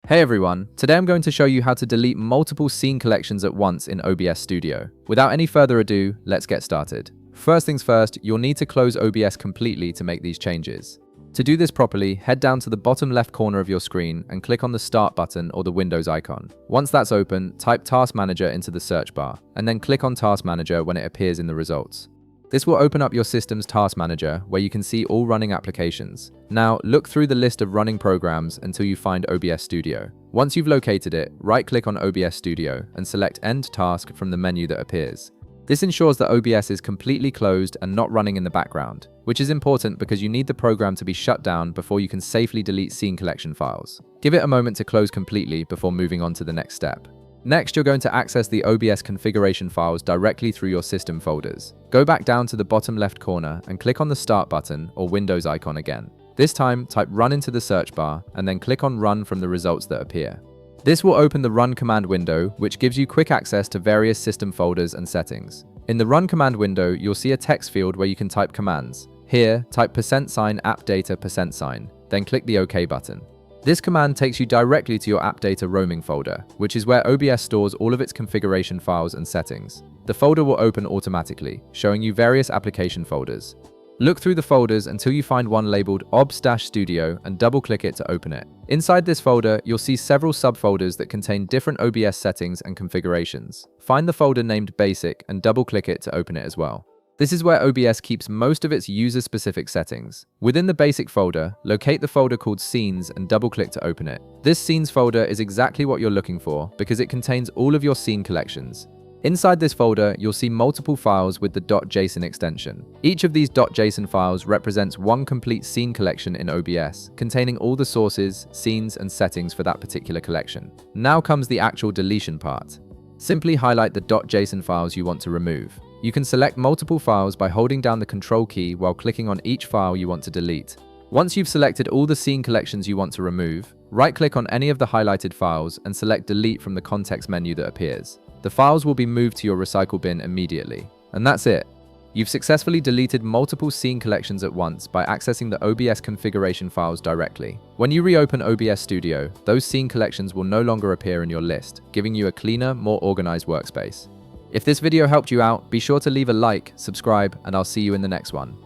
Hey everyone, today I'm going to show you how to delete multiple scene collections at once in OBS Studio. Without any further ado, let's get started. First things first, you'll need to close OBS completely to make these changes. To do this properly, head down to the bottom left corner of your screen and click on the Start button or the Windows icon. Once that's open, type Task Manager into the search bar, and then click on Task Manager when it appears in the results. This will open up your system's task manager where you can see all running applications. Now, look through the list of running programs until you find OBS Studio. Once you've located it, right-click on OBS Studio and select End Task from the menu that appears. This ensures that OBS is completely closed and not running in the background, which is important because you need the program to be shut down before you can safely delete scene collection files. Give it a moment to close completely before moving on to the next step. Next, you're going to access the OBS configuration files directly through your system folders. Go back down to the bottom left corner and click on the Start button or Windows icon again. This time, type Run into the search bar and then click on Run from the results that appear. This will open the Run command window, which gives you quick access to various system folders and settings. In the Run command window, you'll see a text field where you can type commands. Here, type $appdata%, then click the OK button. This command takes you directly to your app data roaming folder, which is where OBS stores all of its configuration files and settings. The folder will open automatically, showing you various application folders. Look through the folders until you find one labeled OBS Studio and double-click it to open it. Inside this folder, you'll see several subfolders that contain different OBS settings and configurations. Find the folder named Basic and double-click it to open it as well. This is where OBS keeps most of its user-specific settings. Within the Basic folder, locate the folder called Scenes and double-click to open it. This Scenes folder is exactly what you're looking for because it contains all of your scene collections. Inside this folder, you'll see multiple files with the .json extension. Each of these .json files represents one complete scene collection in OBS, containing all the sources, scenes, and settings for that particular collection. Now comes the actual deletion part. Simply highlight the .json files you want to remove. You can select multiple files by holding down the Control key while clicking on each file you want to delete. Once you've selected all the scene collections you want to remove, right-click on any of the highlighted files and select Delete from the context menu that appears. The files will be moved to your recycle bin immediately. And that's it. You've successfully deleted multiple scene collections at once by accessing the OBS configuration files directly. When you reopen OBS Studio, those scene collections will no longer appear in your list, giving you a cleaner, more organized workspace. If this video helped you out, be sure to leave a like, subscribe, and I'll see you in the next one.